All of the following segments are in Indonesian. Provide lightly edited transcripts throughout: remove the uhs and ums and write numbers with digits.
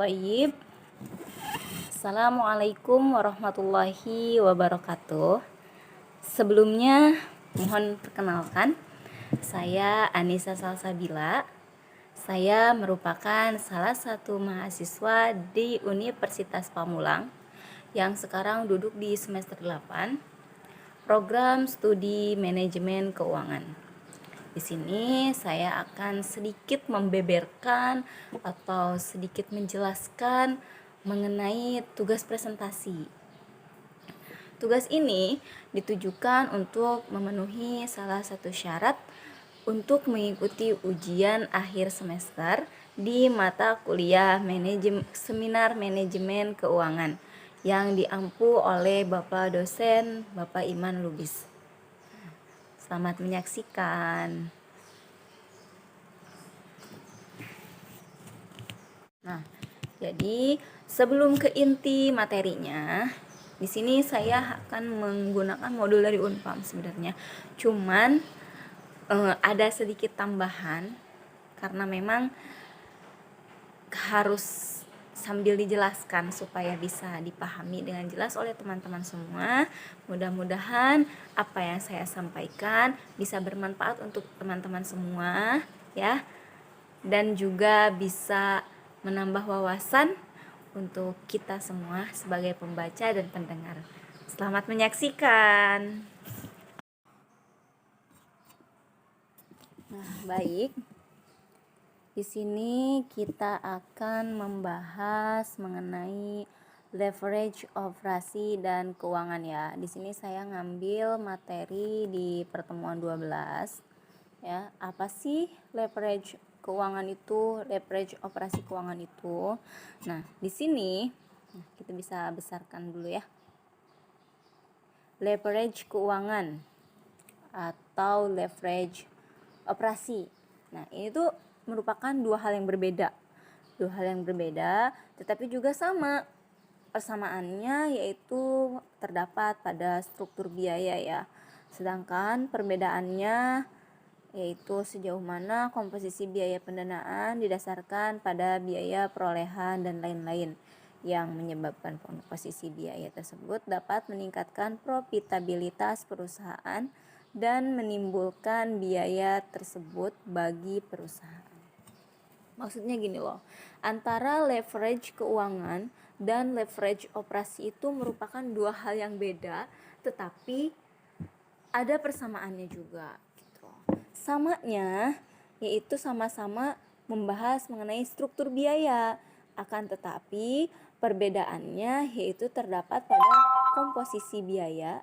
Thayyib. Assalamualaikum warahmatullahi wabarakatuh. Sebelumnya mohon perkenalkan, saya Anissa Salsabila. Saya merupakan salah satu mahasiswa di Universitas Pamulang yang sekarang duduk di semester 8, program studi manajemen keuangan. Di sini saya akan sedikit membeberkan atau sedikit menjelaskan mengenai tugas presentasi. Tugas ini ditujukan untuk memenuhi salah satu syarat untuk mengikuti ujian akhir semester di mata kuliah seminar manajemen keuangan yang diampu oleh Bapak dosen Bapak Iman Lubis. Selamat menyaksikan. Nah, jadi sebelum ke inti materinya, di sini saya akan menggunakan modul dari Unpam sebenarnya. Cuman ada sedikit tambahan karena memang harus sambil dijelaskan supaya bisa dipahami dengan jelas oleh teman-teman semua. Mudah-mudahan apa yang saya sampaikan bisa bermanfaat untuk teman-teman semua ya, dan juga bisa menambah wawasan untuk kita semua sebagai pembaca dan pendengar. Selamat menyaksikan. Nah, baik. Di sini kita akan membahas mengenai leverage operasi dan keuangan ya. Di sini saya ngambil materi di pertemuan 12 ya. Apa sih leverage keuangan itu, leverage operasi keuangan itu? Nah, di sini kita bisa besarkan dulu ya. Leverage keuangan atau leverage operasi. Nah, ini tuh merupakan dua hal yang berbeda, tetapi juga sama. Persamaannya yaitu terdapat pada struktur biaya ya, sedangkan perbedaannya yaitu sejauh mana komposisi biaya pendanaan didasarkan pada biaya perolehan dan lain-lain yang menyebabkan komposisi biaya tersebut dapat meningkatkan profitabilitas perusahaan dan menimbulkan biaya tersebut bagi perusahaan. Maksudnya gini loh, antara leverage keuangan dan leverage operasi itu merupakan dua hal yang beda, tetapi ada persamaannya juga gitu. Samanya yaitu sama-sama membahas mengenai struktur biaya, akan tetapi perbedaannya yaitu terdapat pada komposisi biaya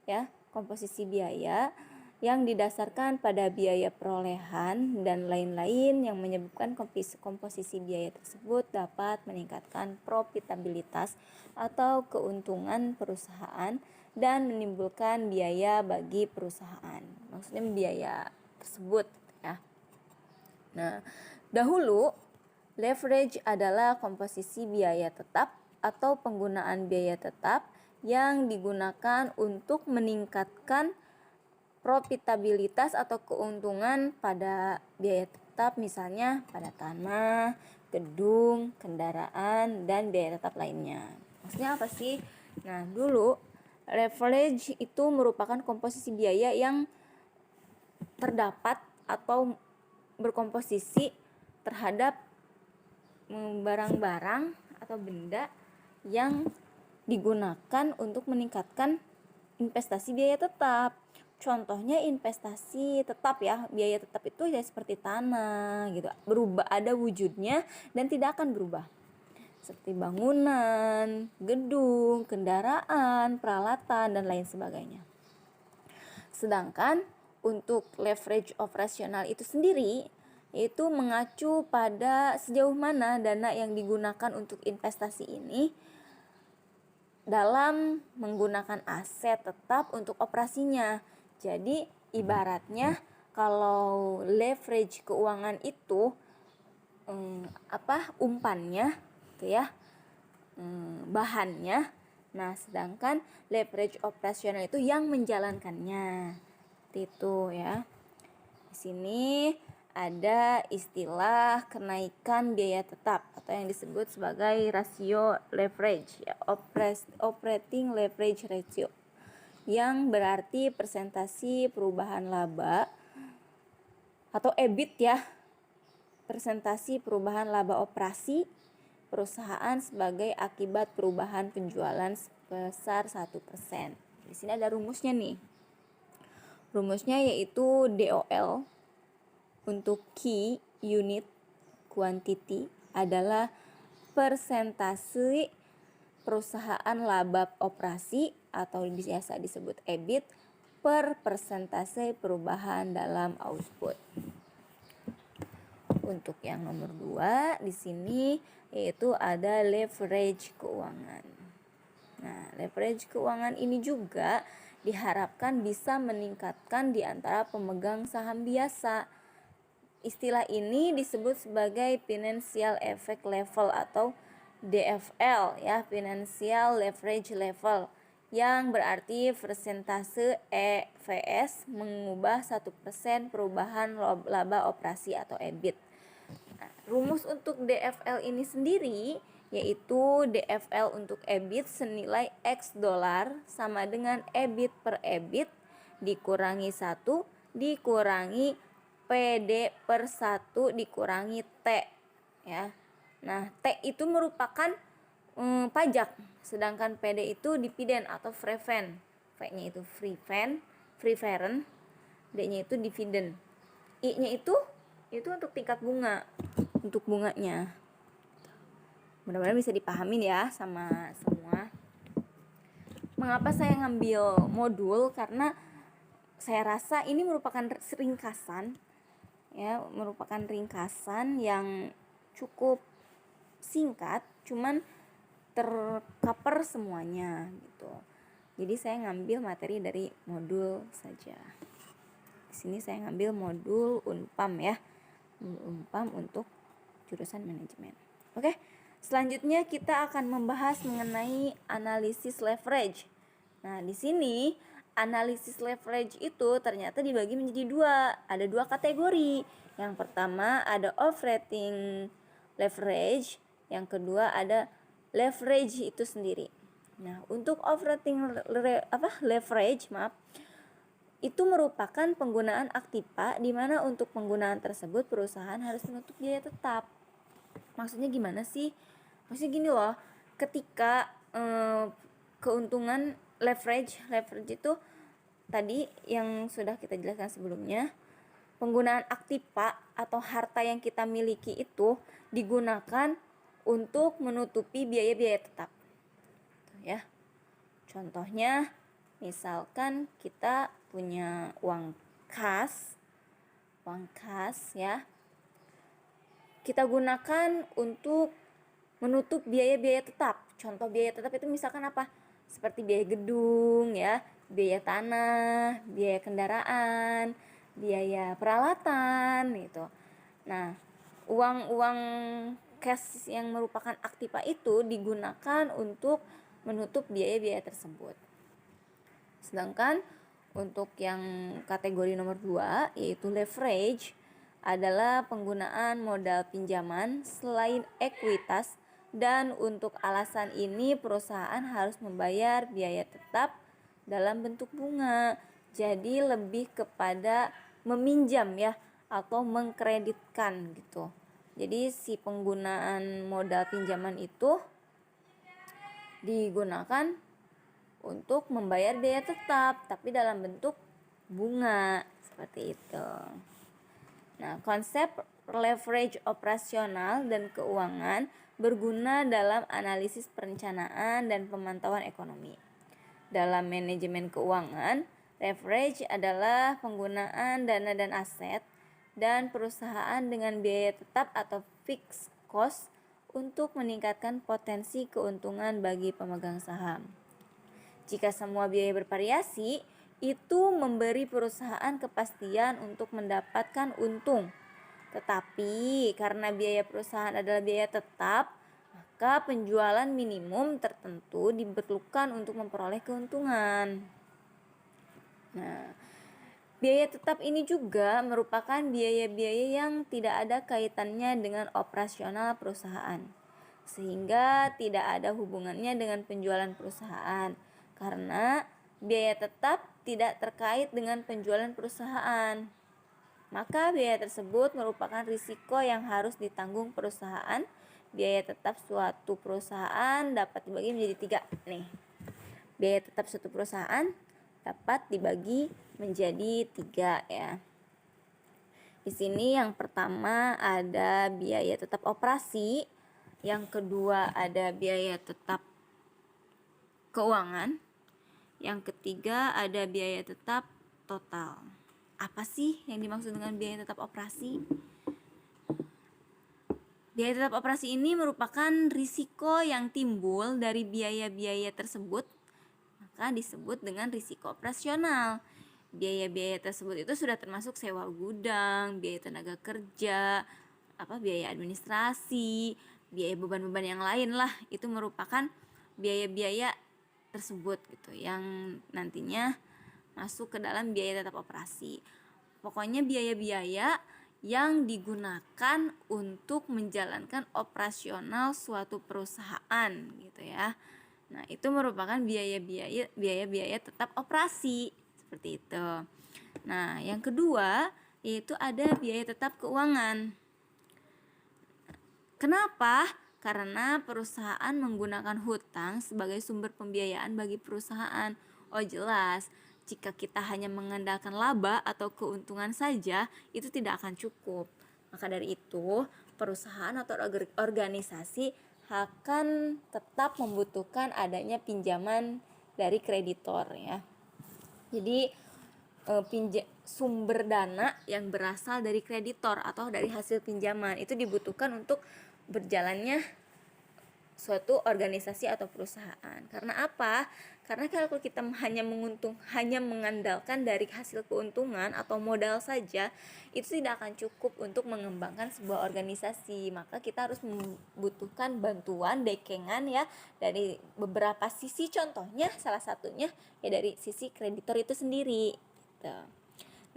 ya, komposisi biaya yang didasarkan pada biaya perolehan dan lain-lain yang menyebabkan komposisi biaya tersebut dapat meningkatkan profitabilitas atau keuntungan perusahaan dan menimbulkan biaya bagi perusahaan. Maksudnya biaya tersebut ya. Nah, dahulu leverage adalah komposisi biaya tetap atau penggunaan biaya tetap yang digunakan untuk meningkatkan profitabilitas atau keuntungan pada biaya tetap, misalnya pada tanah, gedung, kendaraan, dan biaya tetap lainnya. Maksudnya apa sih? Nah, dulu leverage itu merupakan komposisi biaya yang terdapat atau berkomposisi terhadap barang-barang atau benda yang digunakan untuk meningkatkan investasi biaya tetap. Contohnya investasi tetap ya, biaya tetap itu ya seperti tanah gitu, berubah, ada wujudnya dan tidak akan berubah. Seperti bangunan, gedung, kendaraan, peralatan dan lain sebagainya. Sedangkan untuk leverage operasional itu sendiri yaitu mengacu pada sejauh mana dana yang digunakan untuk investasi ini dalam menggunakan aset tetap untuk operasinya. Jadi ibaratnya kalau leverage keuangan itu umpannya gitu ya, bahannya. Nah, sedangkan leverage operasional itu yang menjalankannya. Itu ya. Di sini ada istilah kenaikan biaya tetap atau yang disebut sebagai rasio leverage, ya, operating leverage ratio, yang berarti persentase perubahan laba atau EBIT ya, persentase perubahan laba operasi perusahaan sebagai akibat perubahan penjualan sebesar 1%. Di sini ada rumusnya nih. Rumusnya yaitu DOL untuk key unit quantity adalah persentase perusahaan laba operasi atau biasa disebut EBIT per persentase perubahan dalam output. Untuk yang nomor 2 di sini yaitu ada leverage keuangan. Nah, leverage keuangan ini juga diharapkan bisa meningkatkan di antara pemegang saham biasa. Istilah ini disebut sebagai financial effect level atau DFL ya, financial leverage level, yang berarti persentase EVS mengubah 1% perubahan laba operasi atau EBIT. Nah, rumus untuk DFL ini sendiri yaitu DFL untuk EBIT senilai X dolar sama dengan EBIT per EBIT dikurangi 1 dikurangi PD per 1 dikurangi T ya. Nah, T itu merupakan pajak, sedangkan PD itu dividen atau freeven. V-nya itu freeven, D-nya itu dividen. I-nya itu untuk tingkat bunga, untuk bunganya. Mudah-mudahan bisa dipahamin ya sama semua. Mengapa saya ngambil modul? Karena saya rasa ini merupakan ringkasan ya, merupakan ringkasan yang cukup singkat, cuman tercover semuanya gitu. Jadi saya ngambil materi dari modul saja. Di sini saya ngambil modul Unpam ya. Unpam untuk jurusan manajemen. Oke. Selanjutnya kita akan membahas mengenai analisis leverage. Nah, di sini analisis leverage itu ternyata dibagi menjadi 2. Ada 2 kategori. Yang pertama ada operating leverage, yang kedua ada leverage itu sendiri. Nah, untuk operating leverage, itu merupakan penggunaan aktiva di mana untuk penggunaan tersebut perusahaan harus menutup biaya tetap. Maksudnya gimana sih? Maksudnya gini loh, ketika keuntungan leverage itu tadi yang sudah kita jelaskan sebelumnya, penggunaan aktiva atau harta yang kita miliki itu digunakan untuk menutupi biaya-biaya tetap. Ya. Contohnya, misalkan kita punya uang kas ya. Kita gunakan untuk menutup biaya-biaya tetap. Contoh biaya tetap itu misalkan apa? Seperti biaya gedung ya, biaya tanah, biaya kendaraan, biaya peralatan gitu. Nah, uang cash yang merupakan aktiva itu digunakan untuk menutup biaya-biaya tersebut. Sedangkan untuk yang kategori nomor 2 yaitu leverage adalah penggunaan modal pinjaman selain ekuitas, dan untuk alasan ini perusahaan harus membayar biaya tetap dalam bentuk bunga. Jadi lebih kepada meminjam ya atau mengkreditkan gitu. Jadi si penggunaan modal pinjaman itu digunakan untuk membayar biaya tetap tapi dalam bentuk bunga seperti itu. Nah, konsep leverage operasional dan keuangan berguna dalam analisis perencanaan dan pemantauan ekonomi. Dalam manajemen keuangan, leverage adalah penggunaan dana dan aset dan perusahaan dengan biaya tetap atau fixed cost untuk meningkatkan potensi keuntungan bagi pemegang saham. Jika semua biaya bervariasi, itu memberi perusahaan kepastian untuk mendapatkan untung. Tetapi karena biaya perusahaan adalah biaya tetap, maka penjualan minimum tertentu diperlukan untuk memperoleh keuntungan. Nah, Biaya tetap ini juga merupakan biaya-biaya yang tidak ada kaitannya dengan operasional perusahaan, sehingga tidak ada hubungannya dengan penjualan perusahaan, karena biaya tetap tidak terkait dengan penjualan perusahaan. Maka biaya tersebut merupakan risiko yang harus ditanggung perusahaan. Biaya tetap suatu perusahaan dapat dibagi menjadi 3 nih. Biaya tetap suatu perusahaan dapat dibagi menjadi 3 ya. Di sini yang pertama ada biaya tetap operasi, yang kedua ada biaya tetap keuangan, yang ketiga ada biaya tetap total. Apa sih yang dimaksud dengan biaya tetap operasi? Biaya tetap operasi ini merupakan risiko yang timbul dari biaya-biaya tersebut, maka disebut dengan risiko operasional. Biaya-biaya tersebut itu sudah termasuk sewa gudang, biaya tenaga kerja, biaya administrasi, biaya beban-beban yang lain lah. Itu merupakan biaya-biaya tersebut gitu yang nantinya masuk ke dalam biaya tetap operasi. Pokoknya biaya-biaya yang digunakan untuk menjalankan operasional suatu perusahaan gitu ya. Nah, itu merupakan biaya-biaya tetap operasi seperti itu. Nah, yang kedua yaitu ada biaya tetap keuangan. Kenapa? Karena perusahaan menggunakan hutang sebagai sumber pembiayaan bagi perusahaan. Oh jelas, jika kita hanya mengandalkan laba atau keuntungan saja, itu tidak akan cukup. Maka dari itu, perusahaan atau organisasi akan tetap membutuhkan adanya pinjaman dari kreditor ya. Jadi sumber dana yang berasal dari kreditor atau dari hasil pinjaman itu dibutuhkan untuk berjalannya suatu organisasi atau perusahaan. Karena apa? Karena kalau kita hanya mengandalkan dari hasil keuntungan atau modal saja, itu tidak akan cukup untuk mengembangkan sebuah organisasi. Maka kita harus membutuhkan bantuan dekengan ya dari beberapa sisi. Contohnya salah satunya ya dari sisi kreditor itu sendiri gitu.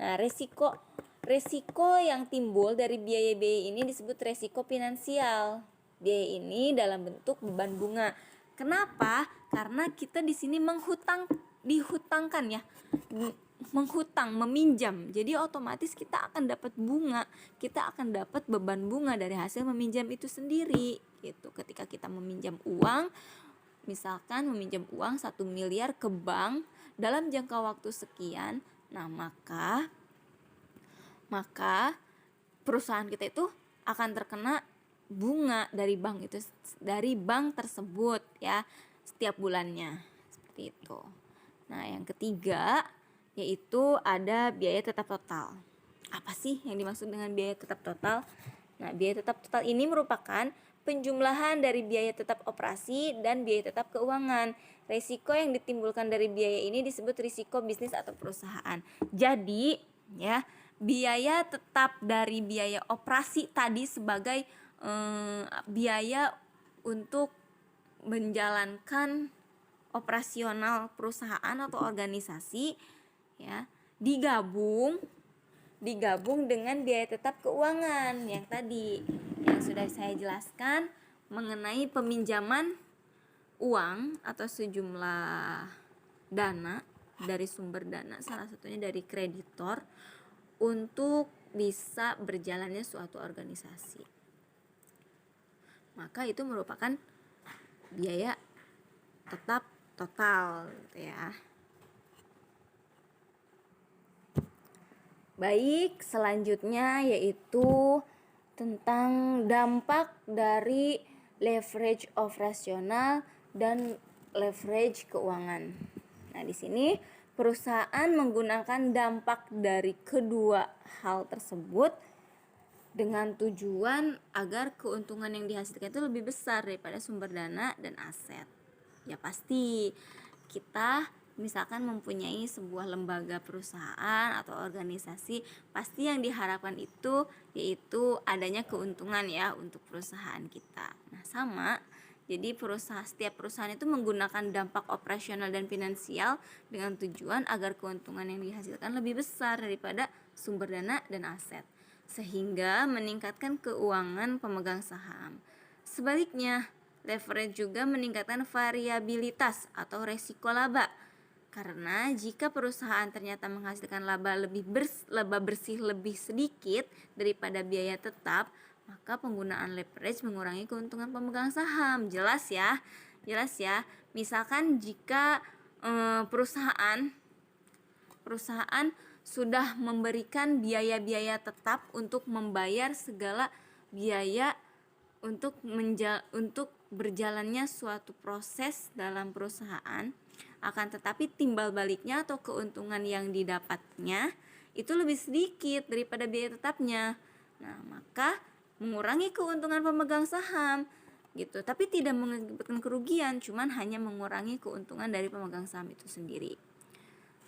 Nah, resiko yang timbul dari biaya-biaya ini disebut resiko finansial. Biaya ini dalam bentuk beban bunga. Kenapa? Karena kita di sini dihutangkan ya. Meminjam. Jadi otomatis kita akan dapat bunga, kita akan dapat beban bunga dari hasil meminjam itu sendiri gitu. Ketika kita meminjam uang, misalkan meminjam uang 1 miliar ke bank dalam jangka waktu sekian, nah maka perusahaan kita itu akan terkena bunga dari bank tersebut ya setiap bulannya seperti itu. Nah, yang ketiga yaitu ada biaya tetap total. Apa sih yang dimaksud dengan biaya tetap total? Nah, biaya tetap total ini merupakan penjumlahan dari biaya tetap operasi dan biaya tetap keuangan. Risiko yang ditimbulkan dari biaya ini disebut risiko bisnis atau perusahaan. Jadi, ya, biaya tetap dari biaya operasi tadi sebagai biaya untuk menjalankan operasional perusahaan atau organisasi ya, digabung dengan biaya tetap keuangan yang tadi yang sudah saya jelaskan mengenai peminjaman uang atau sejumlah dana dari sumber dana, salah satunya dari kreditor, untuk bisa berjalannya suatu organisasi. Maka itu merupakan biaya tetap total gitu ya. Baik, selanjutnya yaitu tentang dampak dari leverage operasional dan leverage keuangan. Nah, di sini perusahaan menggunakan dampak dari kedua hal tersebut dengan tujuan agar keuntungan yang dihasilkan itu lebih besar daripada sumber dana dan aset. Ya pasti kita misalkan mempunyai sebuah lembaga perusahaan atau organisasi, pasti yang diharapkan itu yaitu adanya keuntungan ya untuk perusahaan kita. Nah, sama Jadi setiap perusahaan itu menggunakan dampak operasional dan finansial dengan tujuan agar keuntungan yang dihasilkan lebih besar daripada sumber dana dan aset, sehingga meningkatkan keuangan pemegang saham. Sebaliknya, leverage juga meningkatkan variabilitas atau resiko laba. Karena jika perusahaan ternyata menghasilkan laba bersih lebih sedikit daripada biaya tetap, maka penggunaan leverage mengurangi keuntungan pemegang saham. Jelas ya? Misalkan jika perusahaan sudah memberikan biaya-biaya tetap untuk membayar segala biaya untuk berjalannya suatu proses dalam perusahaan, akan tetapi timbal baliknya atau keuntungan yang didapatnya itu lebih sedikit daripada biaya tetapnya. Nah, maka mengurangi keuntungan pemegang saham gitu, tapi tidak mengakibatkan kerugian, cuman hanya mengurangi keuntungan dari pemegang saham itu sendiri.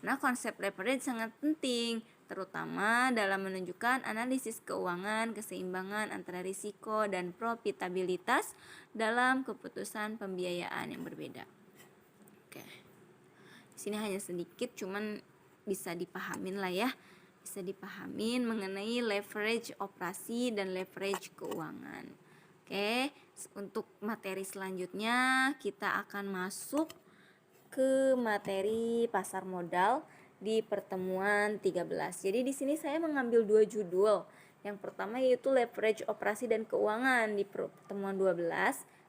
Nah, konsep leverage sangat penting, terutama dalam menunjukkan analisis keuangan, keseimbangan antara risiko dan profitabilitas dalam keputusan pembiayaan yang berbeda. Oke. Di sini hanya sedikit, cuman bisa dipahamin lah ya. Bisa dipahamin mengenai leverage operasi dan leverage keuangan. Oke, untuk materi selanjutnya kita akan masuk ke materi pasar modal di pertemuan 13. Jadi di sini saya mengambil 2 judul. Yang pertama yaitu leverage operasi dan keuangan di pertemuan 12.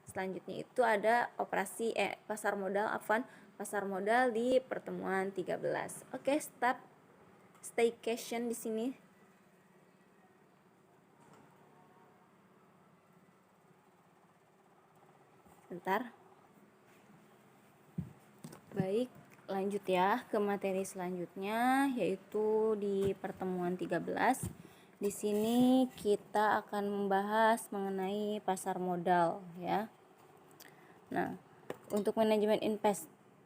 Selanjutnya itu ada pasar modal di pertemuan 13. Oke, staycation di sini. Bentar. Baik, lanjut ya ke materi selanjutnya, yaitu di pertemuan 13. Di sini kita akan membahas mengenai pasar modal ya. Nah, untuk manajemen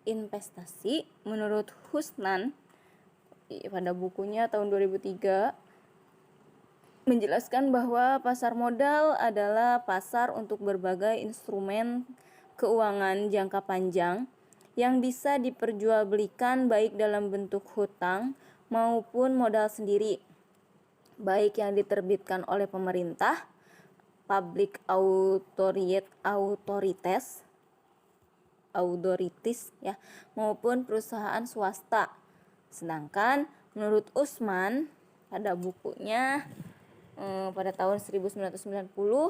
investasi menurut Husnan pada bukunya tahun 2003 menjelaskan bahwa pasar modal adalah pasar untuk berbagai instrumen keuangan jangka panjang yang bisa diperjualbelikan baik dalam bentuk hutang maupun modal sendiri, baik yang diterbitkan oleh pemerintah, public authorities ya, maupun perusahaan swasta. Sedangkan menurut Usman pada bukunya pada tahun 1990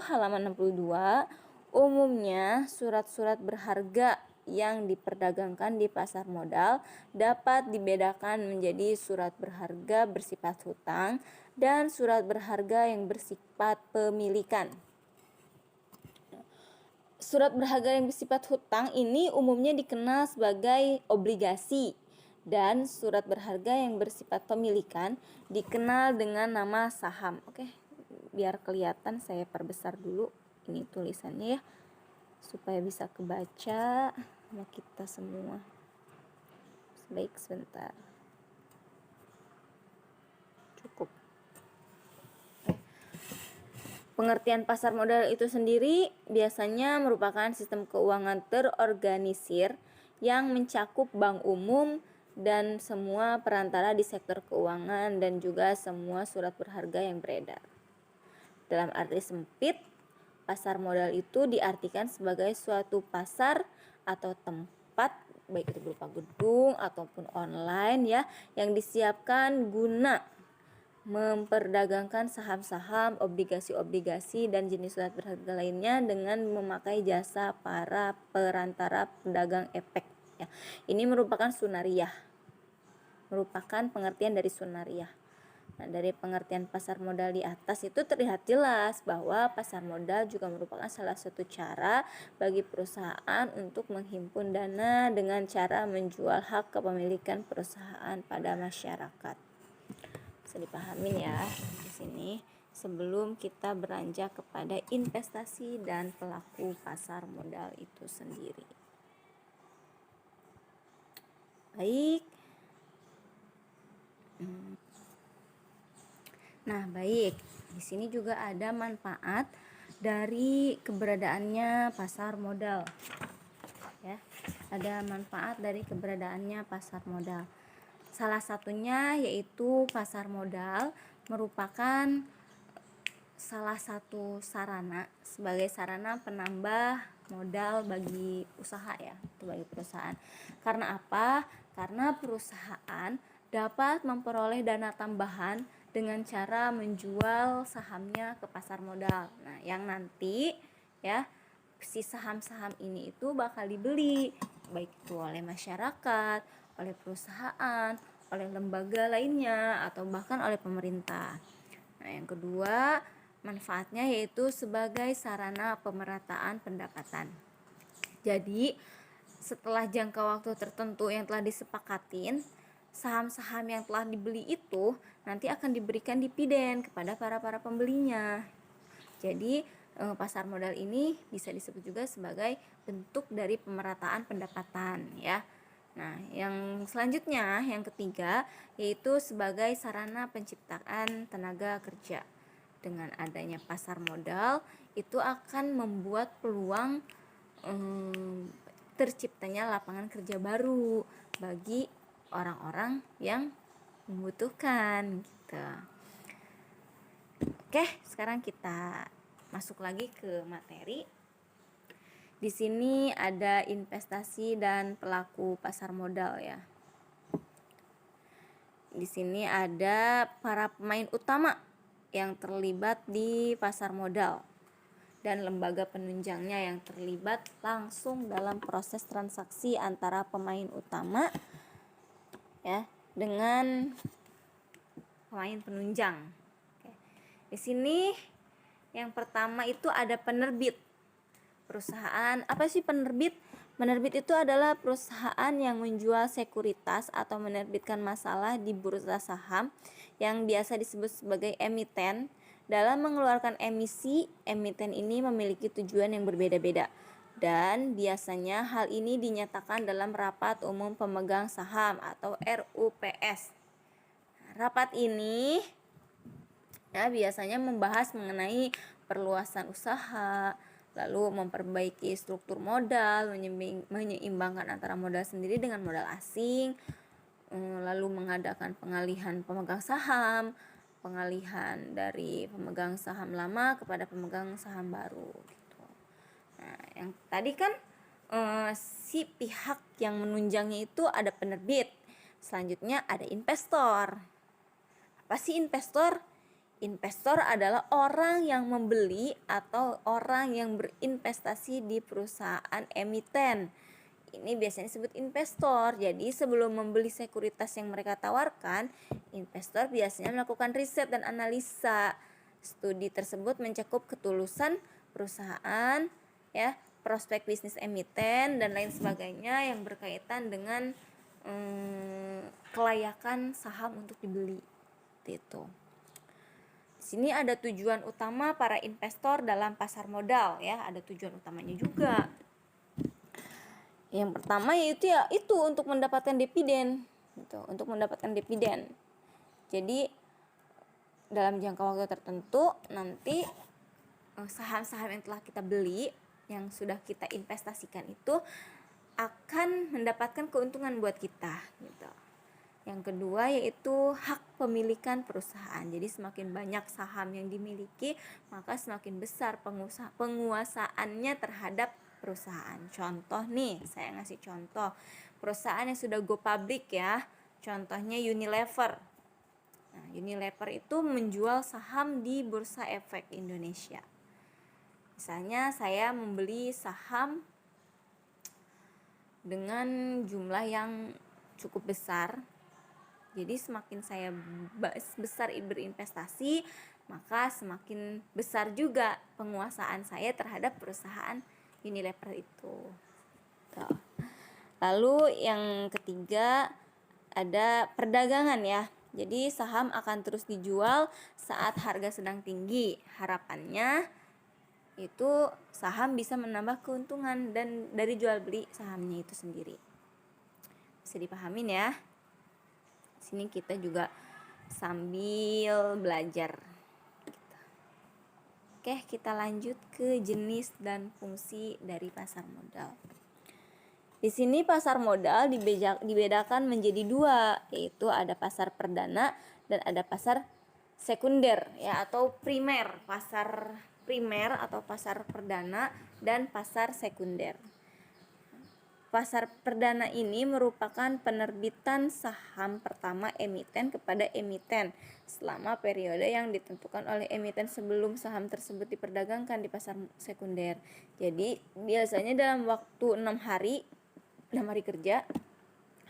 halaman 62, umumnya surat-surat berharga yang diperdagangkan di pasar modal dapat dibedakan menjadi surat berharga bersifat hutang dan surat berharga yang bersifat pemilikan. Surat berharga yang bersifat hutang ini umumnya dikenal sebagai obligasi, dan surat berharga yang bersifat pemilikan dikenal dengan nama saham. Oke, biar kelihatan saya perbesar dulu ini tulisannya ya, supaya bisa kebaca sama kita semua. Baik, sebentar. Cukup. Pengertian pasar modal itu sendiri biasanya merupakan sistem keuangan terorganisir yang mencakup bank umum dan semua perantara di sektor keuangan dan juga semua surat berharga yang beredar. Dalam arti sempit, pasar modal itu diartikan sebagai suatu pasar atau tempat, baik itu berupa gedung ataupun online ya, yang disiapkan guna memperdagangkan saham-saham, obligasi-obligasi dan jenis surat berharga lainnya dengan memakai jasa para perantara pedagang efek ya. Ini merupakan sunariyah. Merupakan pengertian dari sunariyah. Nah, dari pengertian pasar modal di atas itu terlihat jelas bahwa pasar modal juga merupakan salah satu cara bagi perusahaan untuk menghimpun dana dengan cara menjual hak kepemilikan perusahaan pada masyarakat. Bisa dipahamin ya di sini sebelum kita beranjak kepada investasi dan pelaku pasar modal itu sendiri. Baik. Nah, baik. Di sini juga ada manfaat dari keberadaannya pasar modal. Ya, ada manfaat dari keberadaannya pasar modal. Salah satunya yaitu pasar modal merupakan salah satu sarana sebagai sarana penambah modal bagi usaha ya, bagi perusahaan. Karena apa? Karena perusahaan dapat memperoleh dana tambahan dengan cara menjual sahamnya ke pasar modal. Nah, yang nanti ya si saham-saham ini itu bakal dibeli baik itu oleh masyarakat, oleh perusahaan, oleh lembaga lainnya atau bahkan oleh pemerintah. Nah, yang kedua, manfaatnya yaitu sebagai sarana pemerataan pendapatan. Jadi, setelah jangka waktu tertentu yang telah disepakatin, saham-saham yang telah dibeli itu nanti akan diberikan dividen kepada para pembelinya. Jadi pasar modal ini bisa disebut juga sebagai bentuk dari pemerataan pendapatan ya. Nah, yang selanjutnya, yang ketiga, yaitu sebagai sarana penciptaan tenaga kerja. Dengan adanya pasar modal, itu akan membuat peluang terciptanya lapangan kerja baru bagi orang-orang yang membutuhkan gitu. Oke, sekarang kita masuk lagi ke materi. Di sini ada investasi dan pelaku pasar modal ya. Di sini ada para pemain utama yang terlibat di pasar modal dan lembaga penunjangnya yang terlibat langsung dalam proses transaksi antara pemain utama ya dengan pemain penunjang. Oke. Di sini yang pertama itu ada penerbit. Perusahaan, apa sih penerbit? Penerbit itu adalah perusahaan yang menjual sekuritas atau menerbitkan masalah di bursa saham yang biasa disebut sebagai emiten. Dalam mengeluarkan emisi, emiten ini memiliki tujuan yang berbeda-beda. Dan biasanya hal ini dinyatakan dalam rapat umum pemegang saham atau RUPS. Rapat ini ya biasanya membahas mengenai perluasan usaha, lalu memperbaiki struktur modal, menyeimbangkan antara modal sendiri dengan modal asing, lalu mengadakan pengalihan pemegang saham, pengalihan dari pemegang saham lama kepada pemegang saham baru gitu. Nah, yang tadi kan si pihak yang menunjangnya itu ada penerbit. Selanjutnya ada investor. Apa sih investor? Investor adalah orang yang membeli atau orang yang berinvestasi di perusahaan emiten. Ini biasanya disebut investor. Jadi sebelum membeli sekuritas yang mereka tawarkan, investor biasanya melakukan riset dan analisa. Studi tersebut mencakup ketulusan perusahaan, ya, prospek bisnis emiten dan lain sebagainya yang berkaitan dengan kelayakan saham untuk dibeli. Itu. Di sini ada tujuan utama para investor dalam pasar modal ya, ada tujuan utamanya juga. Yang pertama yaitu ya itu untuk mendapatkan dividen gitu, untuk mendapatkan dividen. Jadi dalam jangka waktu tertentu nanti saham-saham yang telah kita beli, yang sudah kita investasikan itu akan mendapatkan keuntungan buat kita gitu. Yang kedua yaitu hak pemilikan perusahaan. Jadi semakin banyak saham yang dimiliki, maka semakin besar penguasaannya terhadap perusahaan. Contoh nih, saya ngasih contoh perusahaan yang sudah go public ya. Contohnya Unilever. Nah, Unilever itu menjual saham di Bursa Efek Indonesia. Misalnya saya membeli saham dengan jumlah yang cukup besar. Jadi semakin saya besar berinvestasi, maka semakin besar juga penguasaan saya terhadap perusahaan Unilever itu. Tuh. Lalu yang ketiga ada perdagangan ya. Jadi saham akan terus dijual saat harga sedang tinggi. Harapannya itu saham bisa menambah keuntungan dan dari jual beli sahamnya itu sendiri. Bisa dipahamin ya. Sini kita juga sambil belajar gitu. Oke, kita lanjut ke jenis dan fungsi dari pasar modal. Di sini pasar modal dibedakan menjadi dua, yaitu ada pasar perdana dan ada pasar sekunder ya, atau primer. Pasar primer atau pasar perdana dan pasar sekunder. Pasar perdana ini merupakan penerbitan saham pertama emiten kepada emiten selama periode yang ditentukan oleh emiten sebelum saham tersebut diperdagangkan di pasar sekunder. Jadi biasanya dalam waktu 6 hari kerja,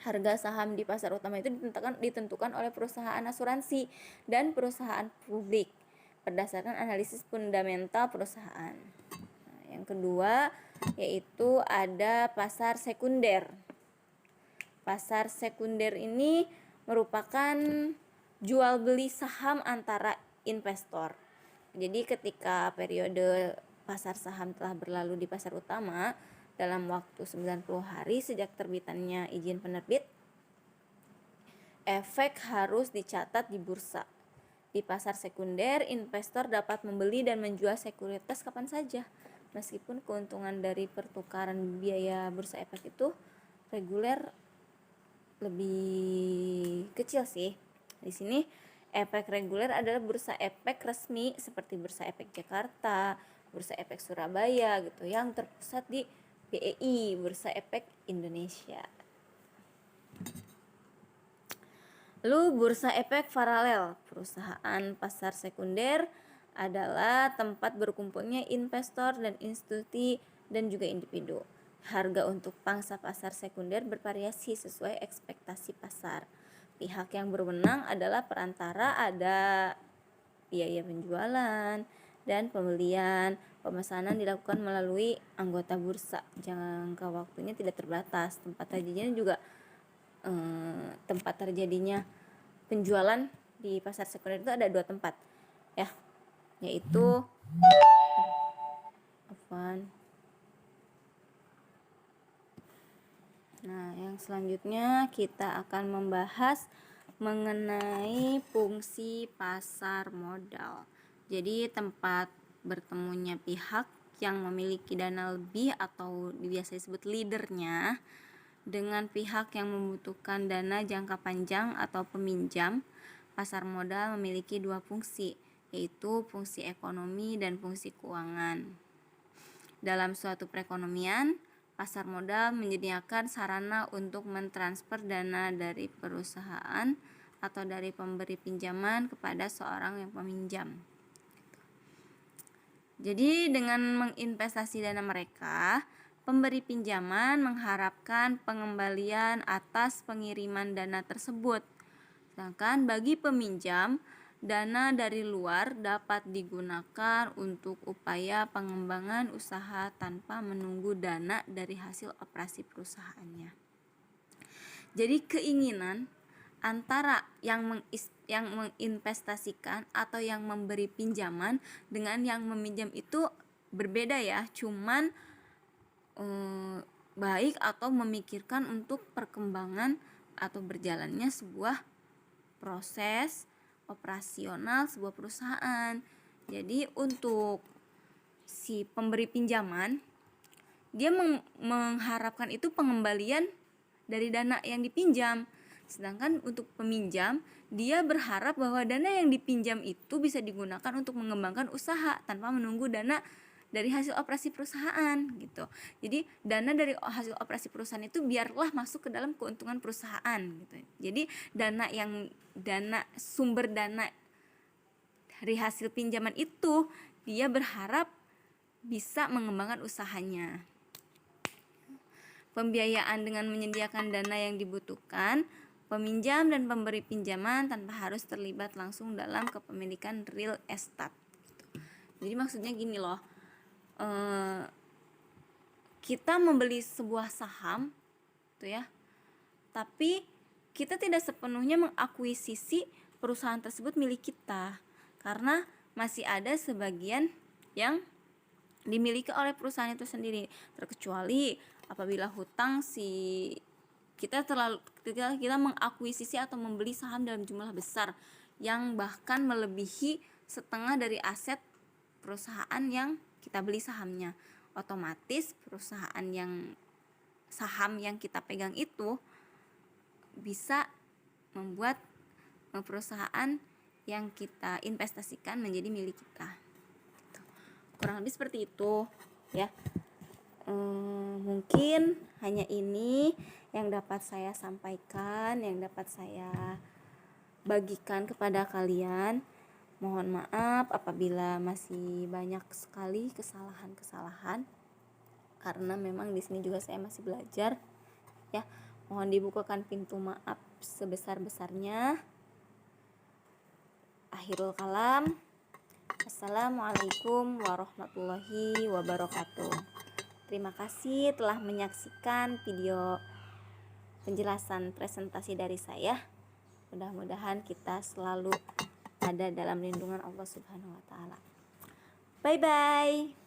harga saham di pasar utama itu ditentukan oleh perusahaan asuransi dan perusahaan publik berdasarkan analisis fundamental perusahaan. Nah, yang kedua yaitu ada pasar sekunder. Pasar sekunder ini merupakan jual beli saham antara investor. Jadi ketika periode pasar saham telah berlalu di pasar utama dalam waktu 90 hari sejak terbitannya izin penerbit, efek harus dicatat di bursa. Di pasar sekunder, investor dapat membeli dan menjual sekuritas kapan saja. Meskipun keuntungan dari pertukaran biaya bursa efek itu reguler lebih kecil sih. Di sini efek reguler adalah bursa efek resmi seperti bursa efek Jakarta, bursa efek Surabaya gitu yang terpusat di BEI, Bursa Efek Indonesia. Lalu bursa efek paralel, perusahaan pasar sekunder adalah tempat berkumpulnya investor dan institusi dan juga individu. Harga untuk pangsa pasar sekunder bervariasi sesuai ekspektasi pasar. Pihak yang berwenang adalah perantara, ada biaya penjualan dan pembelian. Pemesanan dilakukan melalui anggota bursa. Jangka waktunya tidak terbatas. Tempat terjadinya penjualan di pasar sekunder itu ada 2 tempat ya, yaitu Nah, yang selanjutnya kita akan membahas mengenai fungsi pasar modal. Jadi tempat bertemunya pihak yang memiliki dana lebih atau biasa disebut leadernya dengan pihak yang membutuhkan dana jangka panjang atau peminjam. Pasar modal memiliki 2 fungsi, yaitu fungsi ekonomi dan fungsi keuangan. Dalam suatu perekonomian, pasar modal menyediakan sarana untuk mentransfer dana dari perusahaan atau dari pemberi pinjaman kepada seorang yang peminjam. Jadi dengan menginvestasi dana mereka, pemberi pinjaman mengharapkan pengembalian atas pengiriman dana tersebut. Sedangkan bagi peminjam, dana dari luar dapat digunakan untuk upaya pengembangan usaha tanpa menunggu dana dari hasil operasi perusahaannya. Jadi keinginan antara yang menginvestasikan atau yang memberi pinjaman dengan yang meminjam itu berbeda ya, cuman baik atau memikirkan untuk perkembangan atau berjalannya sebuah proses operasional sebuah perusahaan. Jadi untuk si pemberi pinjaman, dia mengharapkan itu pengembalian dari dana yang dipinjam. Sedangkan untuk peminjam, dia berharap bahwa dana yang dipinjam itu bisa digunakan untuk mengembangkan usaha tanpa menunggu dana dari hasil operasi perusahaan gitu. Jadi dana dari hasil operasi perusahaan itu biarlah masuk ke dalam keuntungan perusahaan gitu. Jadi sumber dana dari hasil pinjaman itu dia berharap bisa mengembangkan usahanya. Pembiayaan dengan menyediakan dana yang dibutuhkan, peminjam dan pemberi pinjaman tanpa harus terlibat langsung dalam kepemilikan real estate. Jadi maksudnya gini loh, kita membeli sebuah saham tuh ya, tapi kita tidak sepenuhnya mengakuisisi perusahaan tersebut milik kita, karena masih ada sebagian yang dimiliki oleh perusahaan itu sendiri, terkecuali apabila hutang kita mengakuisisi atau membeli saham dalam jumlah besar yang bahkan melebihi setengah dari aset perusahaan yang kita beli sahamnya. Otomatis saham yang kita pegang itu bisa membuat perusahaan yang kita investasikan menjadi milik kita. Kurang lebih seperti itu ya. Mungkin hanya ini yang dapat saya sampaikan, yang dapat saya bagikan kepada kalian. Mohon maaf apabila masih banyak sekali kesalahan-kesalahan, karena memang di sini juga saya masih belajar ya. Mohon dibukakan pintu maaf sebesar-besarnya. Akhirul kalam. Assalamualaikum warahmatullahi wabarakatuh. Terima kasih telah menyaksikan video penjelasan presentasi dari saya. Mudah-mudahan kita selalu ada dalam lindungan Allah Subhanahu wa taala. Bye bye.